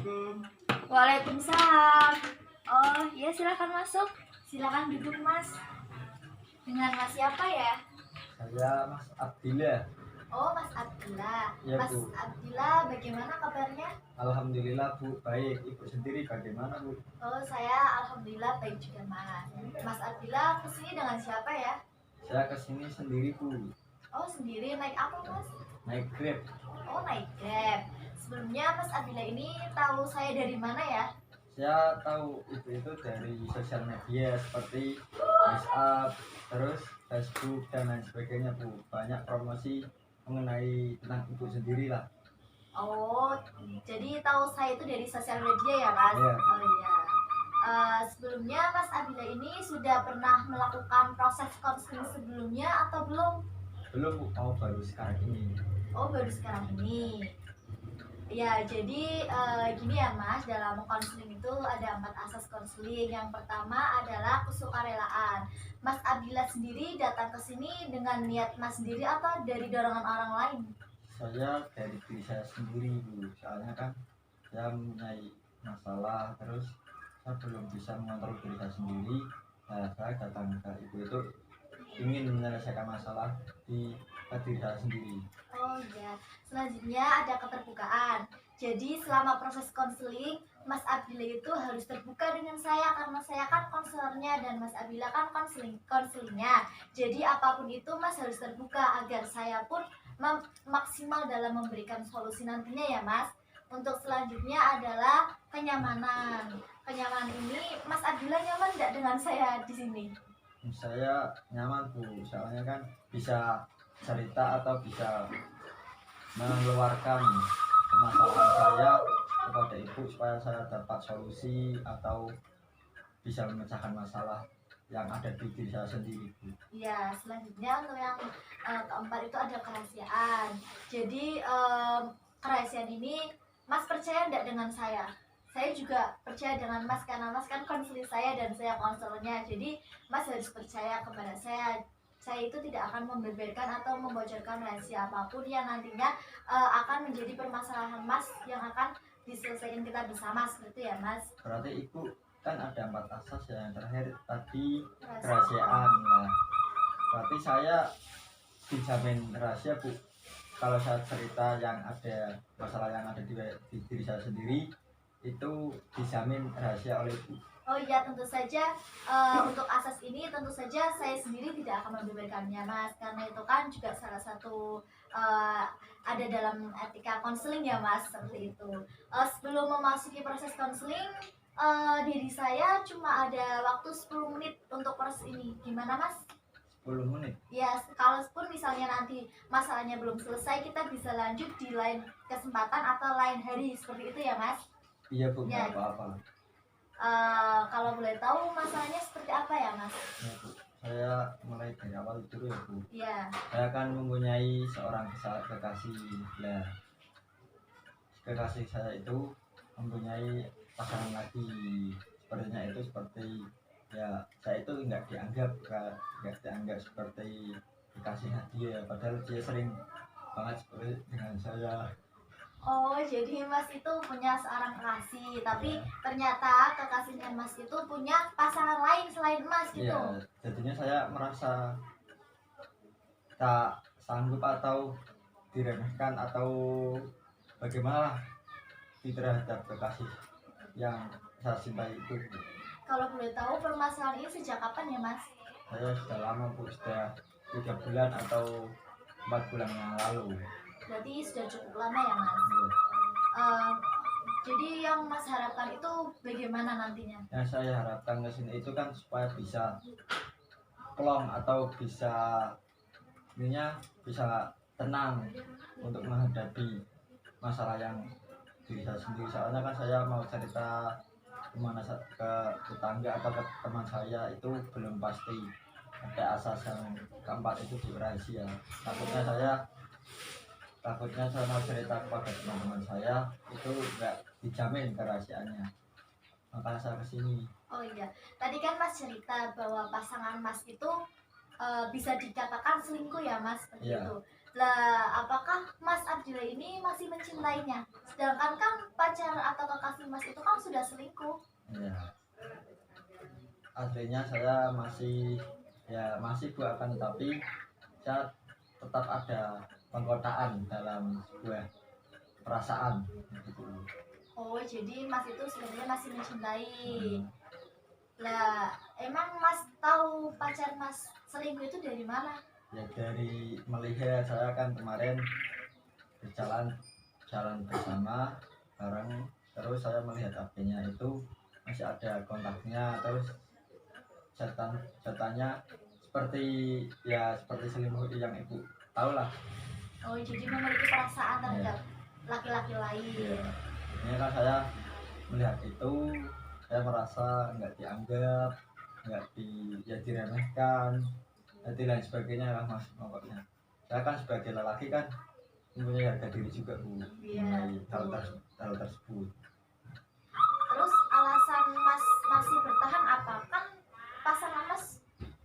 Assalamualaikum. Waalaikumsalam. Oh, ya silakan masuk. Silakan duduk, Mas. Dengan Mas siapa ya? Saya Mas Abdillah. Oh, Mas Abdillah. Ya, Mas Bu. Abdillah, bagaimana kabarnya? Alhamdulillah, Bu. Baik. Ibu sendiri bagaimana, Bu? Oh, saya alhamdulillah baik juga, Mas. Mas Abdillah kesini dengan siapa ya? Saya kesini sendiri, Bu. Oh, sendiri naik apa, Mas? Naik Grab. Oh, naik Grab. Sebelumnya Mas Abdillah ini tahu saya dari mana ya? Saya tahu Ibu itu dari sosial media seperti WhatsApp, terus Facebook dan lain sebagainya, Bu. Banyak promosi mengenai tentang Ibu sendiri lah. Oh, jadi tahu saya itu dari sosial media ya, Mas? Iya. Oh iya. Sebelumnya Mas Abdillah ini sudah pernah melakukan proses konseling sebelumnya atau belum? Belum, Bu. Mau baru sekarang ini. Oh, baru sekarang ini. Ya, jadi gini ya Mas, dalam konseling itu ada 4 asas konseling. Yang pertama adalah kesukarelaan. Mas Abdillah sendiri datang ke sini dengan niat Mas sendiri atau dari dorongan orang lain? Saya dari diri saya sendiri, Bu. Soalnya kan saya mempunyai masalah, terus saya belum bisa mengontrol diri saya sendiri. Nah, saya datang ke Ibu itu ingin menyelesaikan masalah di diri saya sendiri. Oh iya, selanjutnya ada keterbukaan. Jadi selama proses konseling, Mas Abdillah itu harus terbuka dengan saya karena saya kan konselornya dan Mas Abdillah kan konselingnya. Jadi apapun itu Mas harus terbuka agar saya pun maksimal dalam memberikan solusi nantinya ya Mas. Untuk selanjutnya adalah kenyamanan. Kenyamanan ini Mas Abdillah nyaman nggak dengan saya di sini? Saya nyaman, Bu. Soalnya kan bisa cerita atau bisa mengeluarkan permasalahan saya kepada Ibu supaya saya dapat solusi atau bisa memecahkan masalah yang ada di diri saya sendiri, Bu. Ya, selanjutnya untuk yang keempat itu ada kerahasiaan. Jadi kerahasiaan ini Mas percaya enggak dengan saya? Saya juga percaya dengan Mas karena Mas kan konseling saya dan saya konselornya. Jadi Mas harus percaya kepada saya. Saya itu tidak akan membeberkan atau membocorkan rahasia apapun yang nantinya akan menjadi permasalahan Mas yang akan diselesaikan kita bersama, seperti ya Mas. Berarti Ibu kan ada 4 asas ya, yang terakhir tadi kerahasiaan. Nah, berarti saya dijamin rahasia, Bu. Kalau saya cerita yang ada masalah yang ada di diri saya sendiri, itu dijamin rahasia oleh Ibu. Oh iya, tentu saja untuk asas ini tentu saja saya sendiri tidak akan membeberkannya Mas, karena itu kan juga salah satu ada dalam etika konseling ya Mas, seperti itu. Sebelum memasuki proses konseling, diri saya cuma ada waktu 10 menit untuk proses ini. Gimana Mas? 10 menit. Ya, kalaupun misalnya nanti masalahnya belum selesai, kita bisa lanjut di lain kesempatan atau lain hari, seperti itu ya Mas? Iya, Bu, Ya. nggak apa-apa. Kalau boleh tahu masalahnya seperti apa ya Mas? Ya, Bu. Saya mulai dari awal dulu ya, Bu. Iya. Saya kan mempunyai seorang kekasih. Nah, kekasih saya itu mempunyai pasangan lagi. Sepertinya itu seperti ya saya itu nggak dianggap seperti dikasih hadiah, padahal dia sering banget seperti dengan saya. Oh, jadi Mas itu punya seorang kekasih, tapi Ya. ternyata kekasihnya Mas itu punya pasangan lain selain Mas gitu. Ya, jadinya saya merasa tak sanggup atau diremehkan atau bagaimana lah terhadap kekasih yang saya cintai itu. Kalau boleh tahu permasalahan ini sejak kapan ya Mas? Saya sudah lama, Bu, sudah 3 bulan atau 4 bulan yang lalu. Berarti sudah cukup lama ya Mas. Ya. Jadi yang Mas harapkan itu bagaimana nantinya? Yang saya harapkan ke sini itu kan supaya bisa plong atau bisa tenang untuk menghadapi masalah yang diri saya sendiri. Soalnya kan saya mau cerita ke tetangga atau ke teman saya itu belum pasti. Ada asas yang keempat itu rahasia. Takutnya saya mau cerita kepada teman-teman saya itu nggak dijamin kerahasiaannya, makanya saya kesini. Oh iya, tadi kan Mas cerita bahwa pasangan Mas itu bisa dikatakan selingkuh ya Mas, seperti Iya. itu. Lah, apakah Mas Abdillah ini masih mencintainya Sedangkan kan pacar atau kekasih mas itu kan sudah selingkuh. Ya, aslinya saya masih Bu, akan tetapi saya tetap ada pengkotaan dalam sebuah perasaan gitu. Oh, jadi mas itu sebenarnya masih mencintai. Hmm. Lah, emang mas tahu pacar mas selingkuh itu dari mana? Ya dari melihat, saya kan kemarin jalan bersama bareng, terus saya melihat HP-nya itu masih ada kontaknya, terus chatanya seperti selingkuh yang ibu tahu lah. Oh, jadi memiliki perasaan terhadap laki-laki lain. Iya. Ini kan saya melihat itu, saya merasa nggak dianggap, diremehkan, dan lain sebagainya lah mas. Pokoknya saya kan sebagai lelaki kan mempunyai harga diri juga Bu, mengenai hal tersebut. Terus alasan mas masih bertahan apa? Kan pasangan mas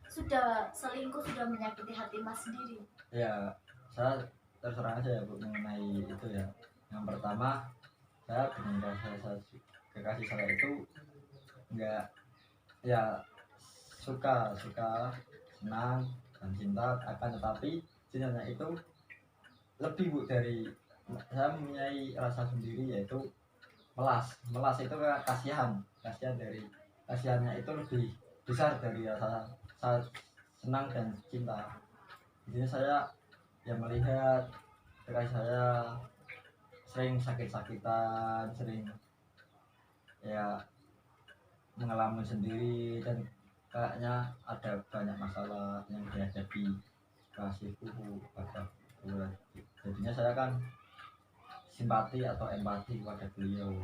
sudah selingkuh, sudah menyakiti hati mas sendiri. Ya, saya terserah aja ya Bu mengenai itu ya. Yang pertama, saya dengan kekasih saya itu enggak, ya suka senang dan cinta, akan tetapi cintanya itu lebih Bu dari, saya mempunyai rasa sendiri, yaitu melas itu kasihannya itu lebih besar dari rasa senang dan cinta. Jadi saya melihat kekasih saya sering sakit-sakitan, sering mengalami sendiri, dan kayaknya ada banyak masalah yang dihadapi kasihku pada bulan. Jadinya saya kan simpati atau empati kepada beliau.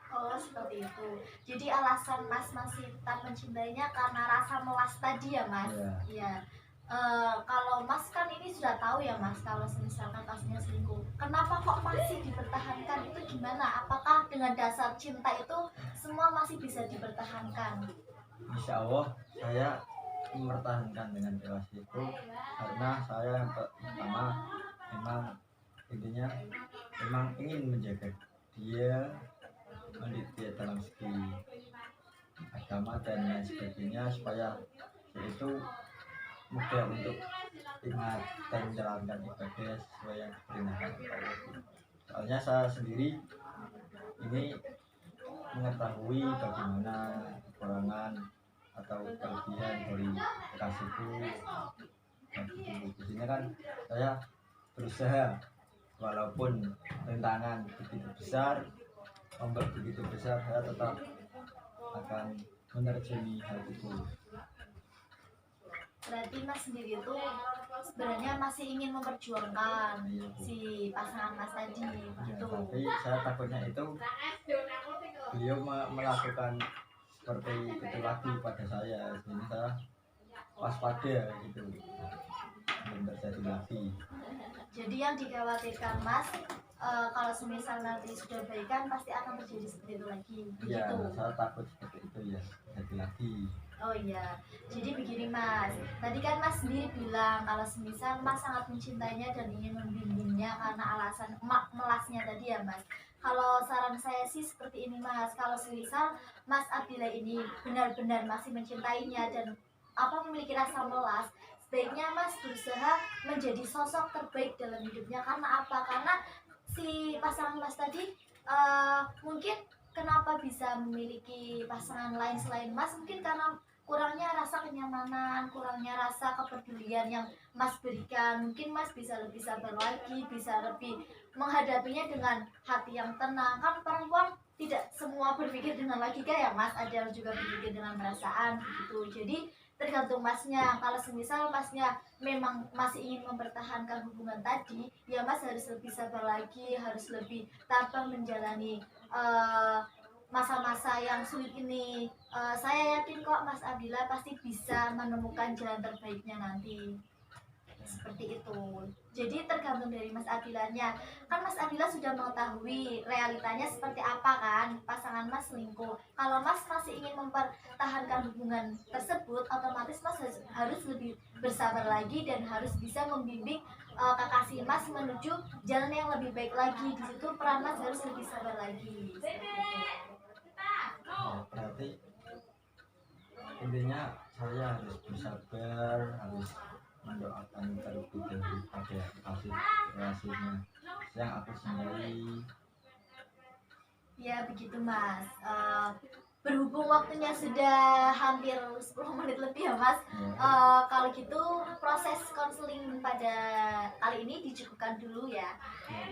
Oh, seperti itu. Jadi alasan mas masih tetap mencintainya karena rasa melas tadi ya mas. Iya. Kalau mas kan ini sudah tahu ya mas, kalau misalkan kasusnya selingkuh, kenapa kok masih dipertahankan, itu gimana? Apakah dengan dasar cinta itu semua masih bisa dipertahankan? Insya Allah saya mempertahankan dengan relasi itu karena saya yang pertama memang ingin menjaga dia, mendidik dia dalam segi agama dan lain sebagainya, supaya yaitu mudah untuk ingat dan menjalankan ibadah sesuai yang diperintahkan Allah. Soalnya saya sendiri ini mengetahui bagaimana kekurangan atau kelebihan dari kekasihku, dan di sini kan saya berusaha, walaupun rintangan begitu besar, ombak begitu besar, saya tetap akan menerjuni hal itu. Berarti mas sendiri itu sebenarnya masih ingin memperjuangkan si pasangan mas tadi gitu. Tapi saya takutnya itu beliau melakukan seperti itu lagi pada saya, jadi saya waspada gitu, belum terjadi lagi. Jadi yang dikhawatirkan mas, kalau semisal nanti sudah baikan pasti akan terjadi seperti itu lagi. Iya, saya takut seperti itu ya terjadi lagi. Oh iya, jadi begini mas, tadi kan mas sendiri bilang kalau semisal mas sangat mencintainya dan ingin membimbingnya karena alasan melasnya tadi ya mas. Kalau saran saya sih seperti ini mas, kalau semisal mas Abdillah ini benar-benar masih mencintainya dan memiliki rasa melas, sebaiknya mas berusaha menjadi sosok terbaik dalam hidupnya. Karena apa? Karena si pasangan mas tadi mungkin kenapa bisa memiliki pasangan lain selain mas, mungkin karena kurangnya rasa kenyamanan, kurangnya rasa kepedulian yang mas berikan. Mungkin mas bisa lebih sabar lagi, bisa lebih menghadapinya dengan hati yang tenang. Kan perempuan tidak semua berpikir dengan logika ya mas, ada juga berpikir dengan perasaan gitu. Jadi tergantung masnya. Kalau semisal masnya memang masih ingin mempertahankan hubungan tadi, ya mas harus lebih sabar lagi, harus lebih tabah menjalani masa-masa yang sulit ini. Saya yakin kok Mas Abdillah pasti bisa menemukan jalan terbaiknya nanti. Seperti itu. Jadi tergantung dari Mas Abdillahnya. Kan Mas Abdillah sudah mengetahui realitanya seperti apa kan, pasangan Mas selingkuh. Kalau Mas masih ingin mempertahankan hubungan tersebut, otomatis Mas harus lebih bersabar lagi dan harus bisa membimbing kekasih Mas menuju jalan yang lebih baik lagi. Di situ peran Mas harus lebih sabar lagi. Seperti itu. Ya, berarti intinya saya harus bersabar, harus mendoakan terlebih dahulu pada kasih relasinya yang aku cintai. Ya begitu Mas. Berhubung waktunya sudah hampir 10 menit lebih ya Mas. Ya, Kalau gitu proses konseling pada kali ini dicukupkan dulu ya.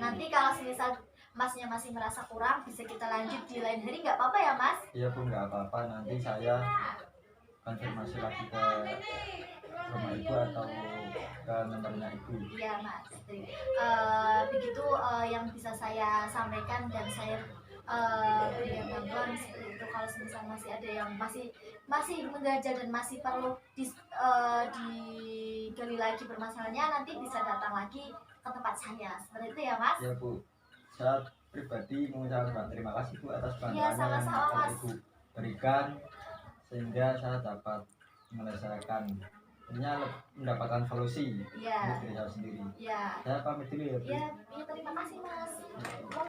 Nanti kalau semisal Masnya masih merasa kurang, bisa kita lanjut di lain hari, nggak apa-apa ya Mas? iya Bu, nggak apa-apa, nanti saya konfirmasi lagi ke rumah ibu atau ke nomornya ibu. Iya Mas. Jadi, begitu yang bisa saya sampaikan dan saya berikan bantuan seperti itu. Kalau semisal masih ada yang masih mengganjal dan masih perlu digali lagi permasalahannya, nanti bisa datang lagi ke tempat saya. Seperti itu ya Mas? Ya Bu, saya pribadi mengucapkan terima kasih Bu atas Iya bantuannya yang sama-sama telah Mas. ibu berikan sehingga saya dapat menyelesaikan mendapatkan solusi Iya. untuk diri saya sendiri. Iya. Saya pamit dulu ya Bu. Iya, terima kasih Mas.